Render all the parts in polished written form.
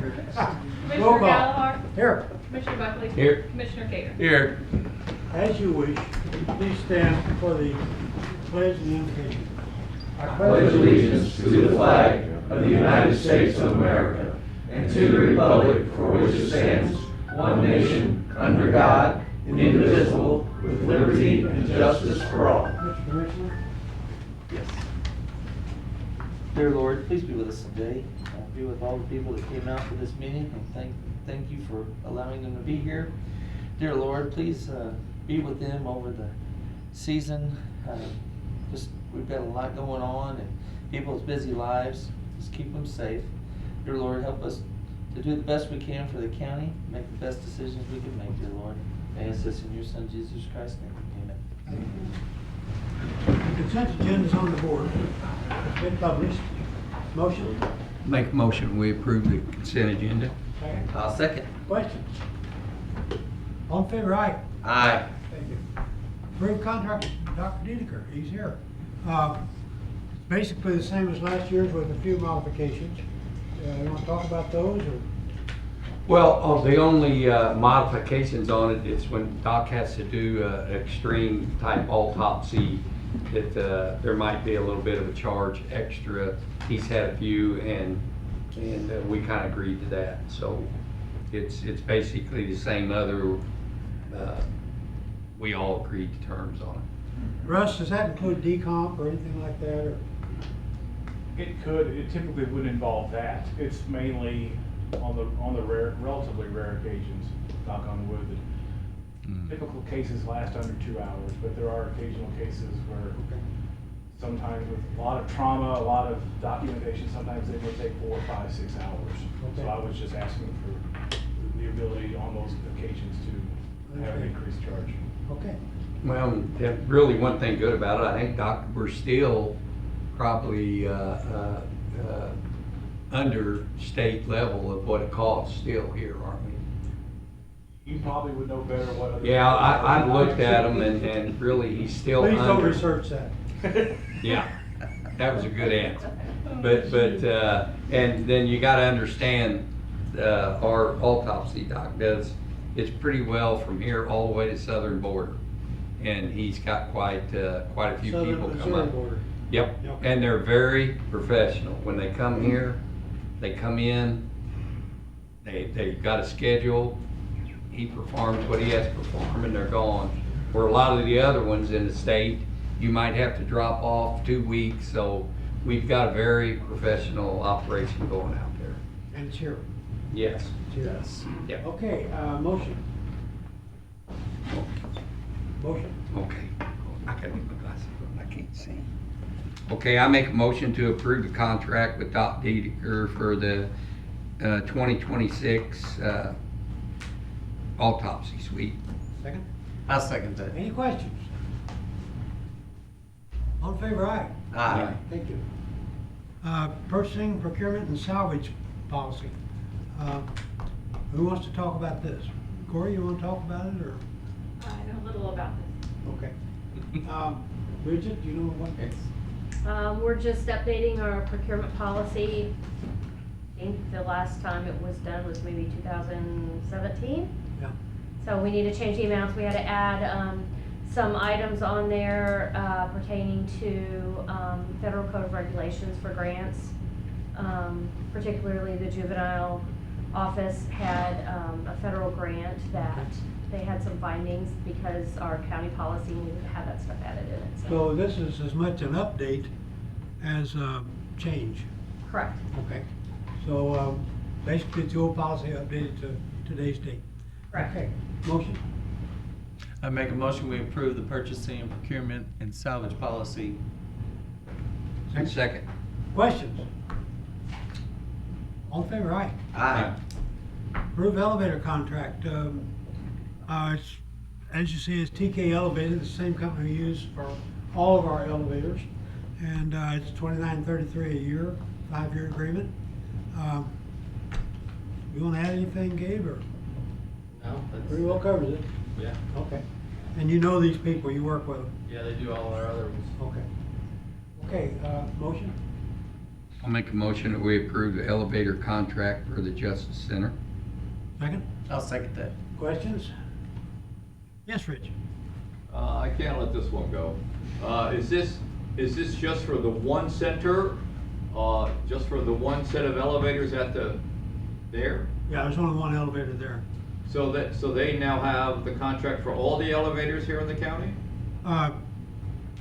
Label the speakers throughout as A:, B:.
A: Roll
B: Commissioner
A: call.
B: Gallagher?
A: Here.
B: Commissioner Buckley?
C: Here.
B: Commissioner Cater?
C: Here.
A: As you wish, please stand for the pledge and invocation. I
D: pledge allegiance to the flag of the United States of America and to the republic for which it stands, one nation, under God, indivisible, with liberty and justice for all.
A: Mr. Commissioner.
E: Yes. Dear Lord, please be with us today. Be with all the people that came out for this meeting, and thank you for allowing them to be here. Dear Lord, please be with them over the season. We've got a lot going on and people's busy lives. Just keep them safe. Dear Lord, help us to do the best we can for the county, make the best decisions we can make, dear Lord. I ask this in your Son, Jesus Christ's name. Amen.
A: The consent agenda is on the board. It's been published. Motion.
C: Make a motion, we approve the consent agenda.
A: Second.
E: I'll second.
A: Questions? All in favor, aye.
E: Aye.
A: Thank you. Approved contract with Dr. Dedeker, he's here. Basically the same as last year's with a few modifications. You want to talk about those or?
C: Well, the only modifications on it is when Doc has to do extreme type autopsy, that there might be a little bit of a charge extra. He's had a few and we kind of agreed to that. So it's basically the same other, we all agreed to terms on it.
A: Russ, does that include decomp or anything like that? Or?
F: It typically would involve that. It's mainly on the relatively rare occasions, knock on wood, that typical cases last under 2 hours, but there are occasional cases where sometimes with a lot of trauma, a lot of documentation, sometimes they may take 4, 5, 6 hours. So I was just asking for the ability on those occasions to have an increased charge.
A: Okay.
C: Well, really one thing good about it, I think, Doc, we're still probably under state level of what it costs still here, aren't we?
F: You probably would know better what other.
C: Yeah, I've looked at them and really he's still
A: Please don't
C: under.
A: research that.
C: Yeah, that was a good answer. But and then you gotta understand, our autopsy doc does, it's pretty well from here all the way to southern border. And he's got quite a few
A: Southern
C: people come
A: Missouri
C: up.
A: border.
C: Yep,
A: Yep.
C: and they're very professional. When they come here, they come in, they got a schedule, he performs what he has to perform and they're gone. Where a lot of the other ones in the state, you might have to drop off 2 weeks, so we've got a very professional operation going out there.
A: And it's here.
C: Yes.
A: Yes.
C: Yeah.
A: Okay, motion. Motion.
C: Okay, I gotta get my glasses on, I can't see. Okay, I make a motion to approve the contract with Doc Dedeker for the 2026 autopsy suite.
A: Second.
E: I'll second that.
A: Any questions? All in favor, aye.
E: Aye.
A: Thank you. Purchasing, procurement, and salvage policy. Who wants to talk about this? Corey, you want to talk about it, or?
B: I know a little about this.
A: Okay. Bridget, do you know what?
G: We're just updating our procurement policy. I think the last time it was done was maybe 2017.
A: Yeah.
G: So we need to change the amounts. We had to add some items on there pertaining to federal code of regulations for grants. Particularly the juvenile office had a federal grant that they had some findings because our county policy needed to have that stuff added in it.
A: So this is as much an update as a change.
G: Correct.
A: Okay. So basically it's the old policy updated to today's date.
G: Correct.
A: Okay. Motion.
E: I make a motion, we approve the purchasing and procurement and salvage policy.
C: Second.
A: Questions? All in favor, aye.
E: Aye.
A: Approve elevator contract. It's, as you see, it's TK Elevator, the same company we use for all of our elevators. And it's $29.33 a year, 5-year agreement. You want to add anything, Gabe, or
H: No,
A: pretty well covers it?
H: yeah,
A: Okay. And you know these people, you work with them?
H: yeah, they do all our other ones.
A: Okay. Okay, motion?
C: I'll make a motion that we approve the elevator contract for the Justice Center.
A: Second?
E: I'll second that.
A: Questions? Yes, Rich?
H: I can't let this one go. Is this just for the one center? Just for the one set of elevators there?
A: Yeah, there's only one elevator there.
H: So they now have the contract for all the elevators here in the county?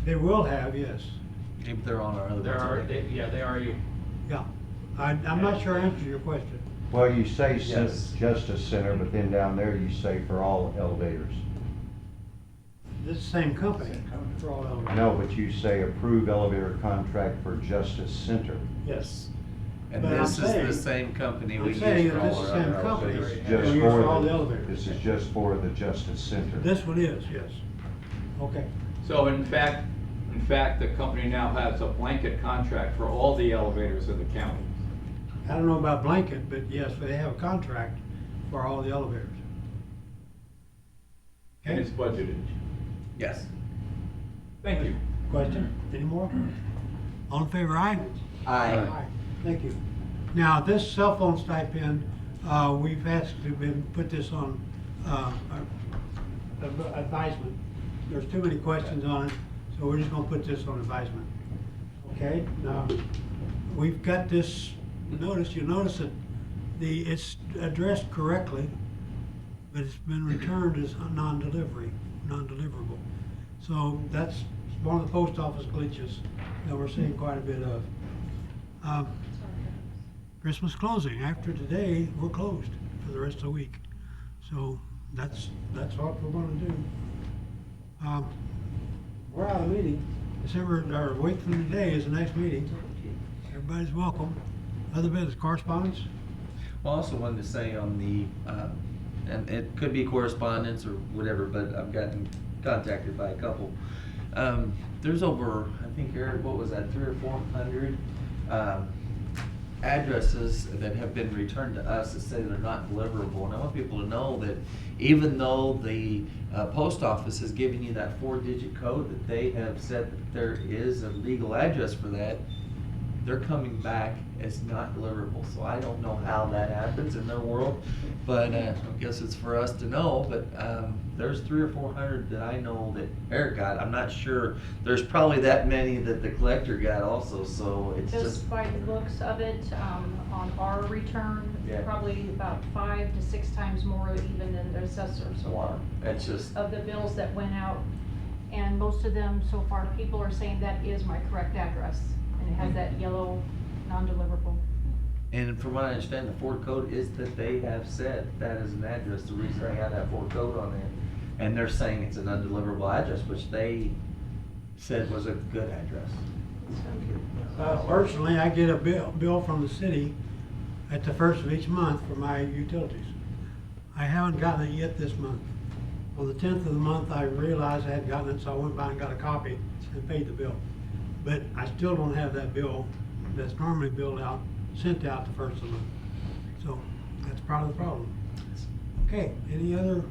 A: They will have, yes.
E: Maybe they're on our other ones already.
F: They are you.
A: Yeah. I'm not sure I answered your question.
I: Well, you say
E: Yes.
I: Justice Center, but then down there you say for all elevators.
A: This is the same company for all elevators.
I: No, but you say approve elevator contract for Justice Center.
A: Yes.
E: And
A: But
E: this
A: I'm
E: is
A: saying-
E: the same company we
A: I'm
E: use
A: saying
E: for
A: that this
E: all
A: is
E: our
A: the same
E: other
A: company.
E: elevators.
I: It's
A: We
I: just
A: use
I: for
A: all the
I: the,
A: elevators.
I: this is just for the Justice Center.
A: This one is, yes. Okay.
H: So in fact, the company now has a blanket contract for all the elevators in the county.
A: I don't know about blanket, but yes, they have a contract for all the elevators.
H: And
A: Okay,
H: it's budgeted.
E: Yes.
H: Thank you.
A: question? Any more? All in favor, aye?
E: Aye.
A: Thank you. Now, this cell phone stipend, we've asked to put this on, advisement. There's too many questions on it, so we're just gonna put this on advisement. Okay, now, we've got this notice, you notice that it's addressed correctly, but it's been returned as a non-deliverable. So that's one of the post office glitches that we're seeing quite a bit of. Christmas closing, after today, we're closed for the rest of the week. So that's what we're gonna do. We're out of meeting. A week from today is the next meeting. Everybody's welcome. Other business correspondence?
E: Well, I also wanted to say on the, and it could be correspondence or whatever, but I've gotten contacted by a couple. There's over, I think, Eric, what was that, 300 or 400 addresses that have been returned to us that say they're not deliverable. And I want people to know that even though the post office has given you that 4-digit code that they have said that there is a legal address for that, they're coming back as not deliverable. So I don't know how that happens in their world, but I guess it's for us to know. But there's 300 or 400 that I know that Eric got. I'm not sure. There's probably that many that the collector got also. So it's just
J: Just by the looks of it, on our return,
E: Yeah.
J: probably about 5 to 6 times more even than the assessor so far.
E: wow. It's just
J: Of the bills that went out, and most of them so far, people are saying that is my correct address. And it has that yellow non-deliverable.
E: And from what I understand, the Ford code is that they have said that is an address, the reason they have that Ford code on it. And they're saying it's an undeliverable address, which they said was a good address.
A: Personally, I get a bill from the city at the first of each month for my utilities. I haven't gotten it yet this month. On the 10th of the month, I realized I had gotten it, so I went by and got a copy and paid the bill. But I still don't have that bill that's normally sent out the first of the month. So that's part of the problem. Okay, any other,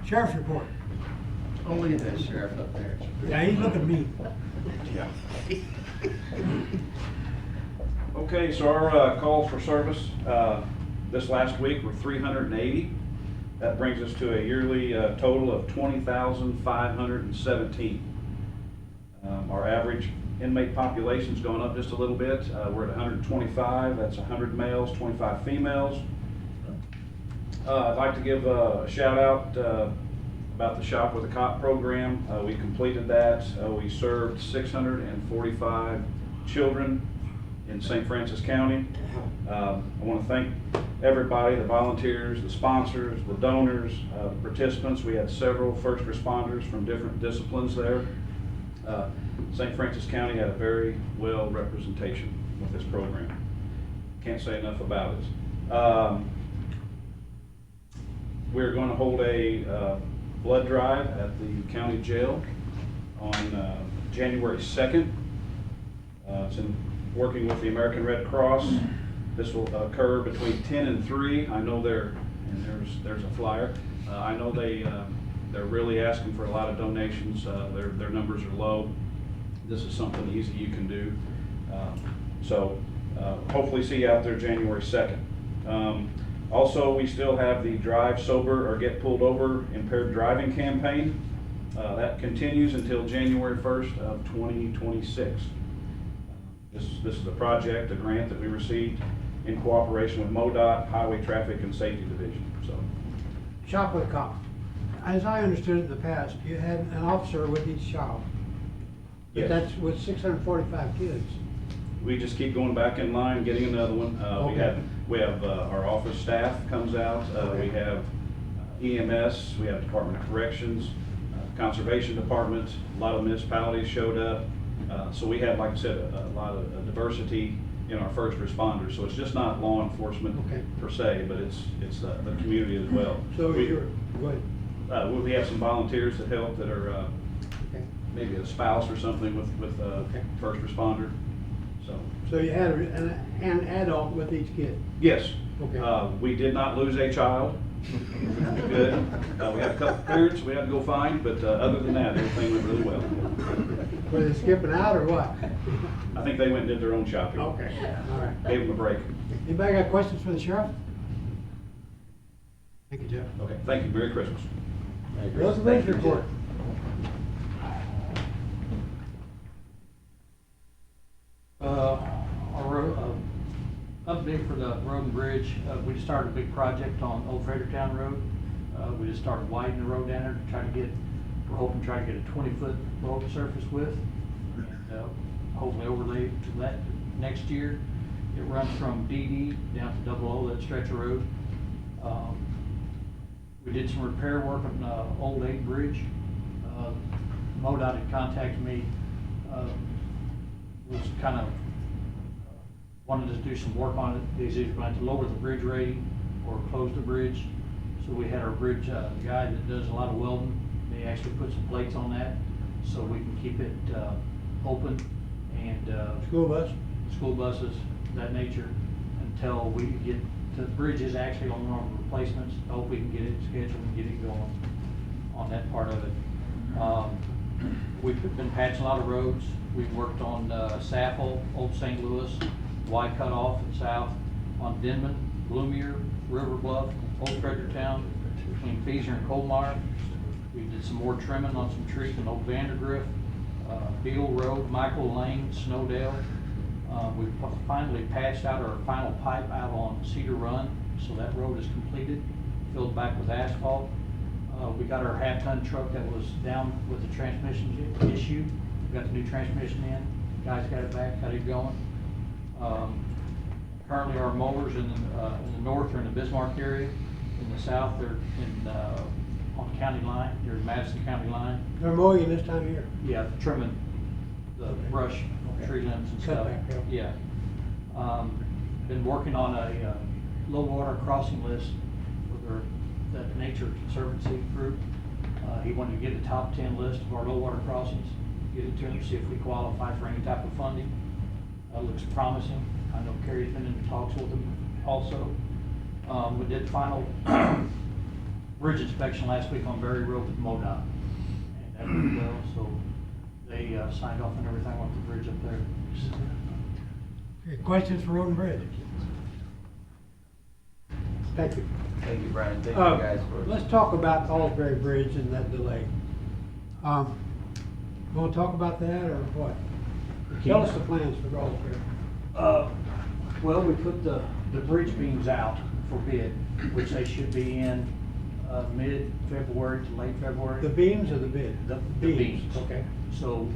A: sheriff's report?
E: Oh, look at that sheriff up there.
A: Yeah, he's looking at me.
K: Okay, so our calls for service this last week were 380. That brings us to a yearly total of 20,517. Our average inmate population's gone up just a little bit. We're at 125. That's 100 males, 25 females. I'd like to give a shout out about the Shop with a Cop program. We completed that. We served 645 children in St. Francis County. I want to thank everybody, the volunteers, the sponsors, the donors, the participants. We had several first responders from different disciplines there. St. Francis County had a very well representation with this program. Can't say enough about it. We're going to hold a blood drive at the county jail on January 2nd. It's in working with the American Red Cross. This will occur between 10 and 3. I know there's a flyer. I know they're really asking for a lot of donations. Their numbers are low. This is something easy you can do. So hopefully see you out there January 2nd. Also, we still have the Drive Sober or Get Pulled Over Impaired Driving campaign. That continues until January 1st of 2026. This is a project, a grant that we received in cooperation with MoDOT, Highway Traffic and Safety Division, so.
A: Shop with a cop. As I understood it in the past, you had an officer with each shop. But
K: Yes.
A: that's with 645 kids.
K: We just keep going back in line, getting another one.
A: Okay.
K: We have our office staff comes out, we have EMS, we have Department of Corrections, Conservation Department, a lot of municipalities showed up. So we have, like I said, a lot of diversity in our first responders. So it's just not law enforcement
A: Okay.
K: per se, but it's the community as well.
A: So
K: We-
A: you're, go ahead.
K: we have some volunteers that help that are
A: Okay.
K: maybe a spouse or something with first responder, so.
A: So you had an adult with each kid.
K: Yes.
A: Okay.
K: We did not lose a child. Good. We had a couple parents we had to go find, but other than that, everything went really well.
A: Were they skipping out or what?
K: I think they went and did their own shopping.
A: Okay, all right.
K: Gave them a break.
A: Anybody got questions for the sheriff? Thank you, Jeff.
K: Okay, thank you. Merry Christmas.
A: Road and Bridge report.
L: Update for the road and bridge, we just started a big project on Old Fredericktown Road. We just started widening the road down there to try to get, we're hoping to try to get a 20-foot road surface width. And hopefully overlay to that next year. It runs from DD down to Double O, that stretch of road. We did some repair work on Old Egg Bridge. MoDOT had contacted me, was kind of wanted us to do some work on it. They either going to lower the bridge rating or close the bridge. So we had our bridge guy that does a lot of welding. They actually put some plates on that so we can keep it open and
A: School bus?
L: school buses, that nature, until we get the bridge is actually on one of the replacements. I hope we can get it scheduled and get it going on that part of it. We've been patching a lot of roads. We've worked on Saffel, Old St. Louis, Y Cutoff and South, on Denman, Bloomier, River Bluff, Old Fredericktown, between Feeser and Colmar. We did some more trimming on some trees in Old Vandergrift, Beale Road, Michael Lane, Snowdale. We finally patched out our final pipe out on Cedar Run, so that road is completed, filled back with asphalt. We got our half-ton truck that was down with the transmission issue. We got the new transmission in, guys got it back, got it going. Currently our mowers in the north are in the Bismarck area. In the south, they're in, on the county line, they're Madison County line.
A: They're mowing this time of year.
L: Yeah, trimming the brush, tree limbs and stuff.
A: Cutback,
L: Yeah. Been working on a low water crossing list for the Nature Conservancy group. He wanted to get a top 10 list of our low water crossings, get it to him, see if we qualify for any type of funding. Looks promising. I know Carrie's been in talks with him also. We did final bridge inspection last week on Berry Road with MoDOT. And that went well, so they signed off on everything on the bridge up there.
A: Okay, questions for Road and Bridge? Thank you.
E: Thank you, Brian. Thank you guys for.
A: Let's talk about Alsbury Bridge and that delay. Want to talk about that or what? Tell us the plans for Alsbury.
L: Well, we put the bridge beams out for bid, which they should be in mid-February to late February.
A: The beams or the bid?
L: The beams.
A: Okay.
L: So,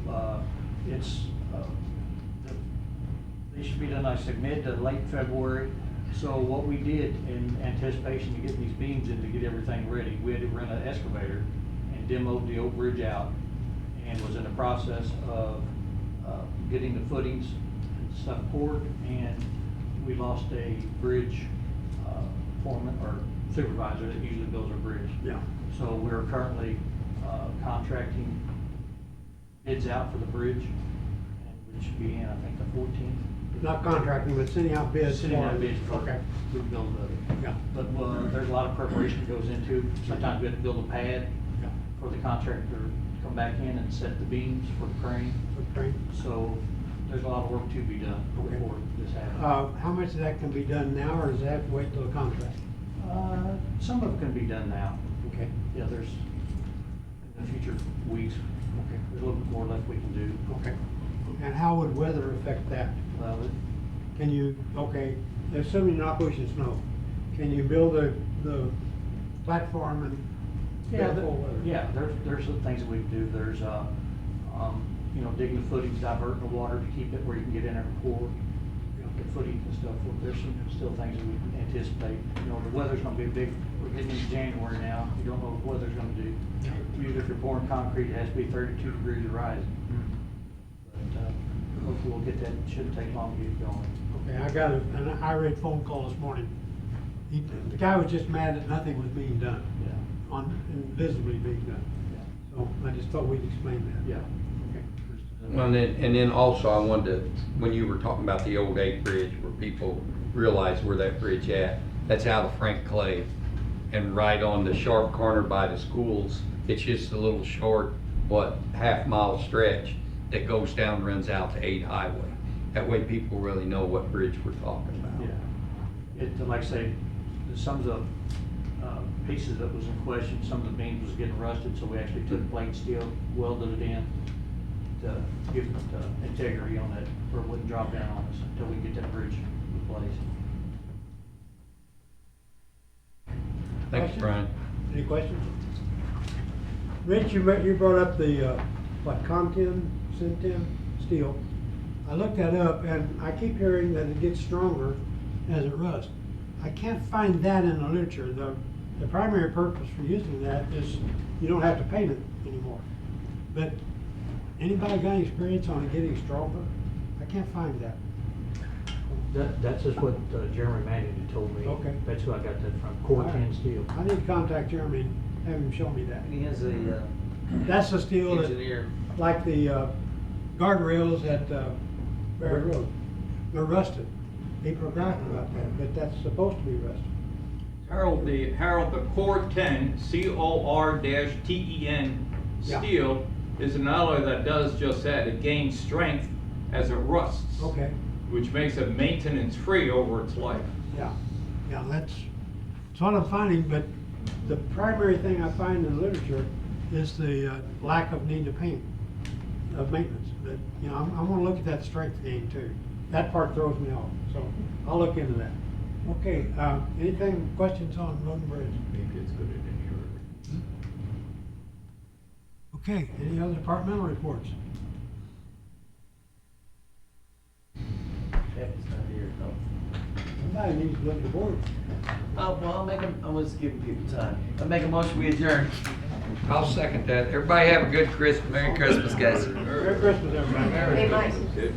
L: they should be done, I said, mid to late February. So what we did in anticipation to get these beams in to get everything ready, we had to rent an excavator and demoed the old bridge out and was in the process of getting the footings and stuff poured, and we lost a bridge foreman or supervisor that usually builds our bridge.
A: Yeah.
L: So we're currently contracting bids out for the bridge, and which should be in, I think, the 14th.
A: Not contracting, but sending out bids.
L: Sending out bids for,
A: Okay.
L: we build
A: Yeah.
L: but there's a lot of preparation that goes into. Sometimes we have to build a pad
A: Yeah.
L: for the contractor to come back in and set the beams for the crane.
A: For crane.
L: So there's a lot of work to be done
A: Okay.
L: before this happens.
A: How much of that can be done now, or does it have to wait till the contract?
L: Some of it can be done now.
A: Okay.
L: Yeah, there's, in the future weeks,
A: Okay.
L: there's a little bit more left we can do.
A: Okay. And how would weather affect that?
L: Well,
A: Can you, okay, assuming you're not pushing snow, can you build the platform and?
L: yeah,
A: bear full weather?
L: yeah, there's some things that we can do. There's, you know, digging the footings, diverting the water to keep it where you can get in there and pour, you know, get footings and stuff. There's some, still things that we can anticipate. You know, the weather's gonna be a big, we're getting into January now. You don't know what the weather's gonna do. Usually if you're pouring concrete, it has to be 32 degrees or rising. But, hopefully we'll get that, it shouldn't take long to get going.
A: Okay, I got an irate phone call this morning. The guy was just mad that nothing was being done,
L: Yeah,
A: visibly being done.
L: yeah,
A: So I just thought we'd explain that.
L: yeah.
A: Okay.
C: And then also I wanted to, when you were talking about the old 8 bridge where people realize where that bridge at, that's out of Frank Clay. And right on the sharp corner by the schools, it's just a little short, half-mile stretch that goes down, runs out to 8 Highway. That way people really know what bridge we're talking about.
L: Yeah, like I say, some of the pieces that was in question, some of the beams was getting rusted, so we actually took plate steel, welded it in to give it integrity on that, where it wouldn't drop down on us until we get that bridge replaced.
C: Thanks, Brian.
A: Any questions? Rich, you brought up the, Contin, Centin steel. I looked that up, and I keep hearing that it gets stronger as it rusts. I can't find that in the literature. The primary purpose for using that is you don't have to paint it anymore. But anybody got any experience on it getting stronger? I can't find that.
L: That's just what Jeremy Manning told me.
A: Okay.
L: That's who I got that from, Core 10 Steel.
A: I need to contact Jeremy and have him show me that.
E: He has a,
A: That's the steel that,
E: engineer.
A: like the guardrails at Barry Road. They're rusted. People are griping about that, but that's supposed to be rusted.
H: Harold, the Core 10, COR-TEN
A: Yeah.
H: steel is an alloy that does just that. It gains strength as it rusts,
A: Okay,
H: which makes it maintenance-free over its life.
A: yeah, that's what I'm finding, but the primary thing I find in the literature is the lack of need to paint, of maintenance. But, you know, I'm gonna look at that strength gain too. That part throws me off, so I'll look into that. Okay, questions on Road and Bridge?
H: Maybe it's good in
A: Okay, any other departmental reports?
E: Kevin's not here, no.
A: Somebody needs to look at the board.
E: Well, I was giving people time. I'll make a motion, we adjourn.
C: I'll second that. Everybody have a good Christmas.
E: Merry Christmas, guys.
A: Merry Christmas, everybody.
H: here.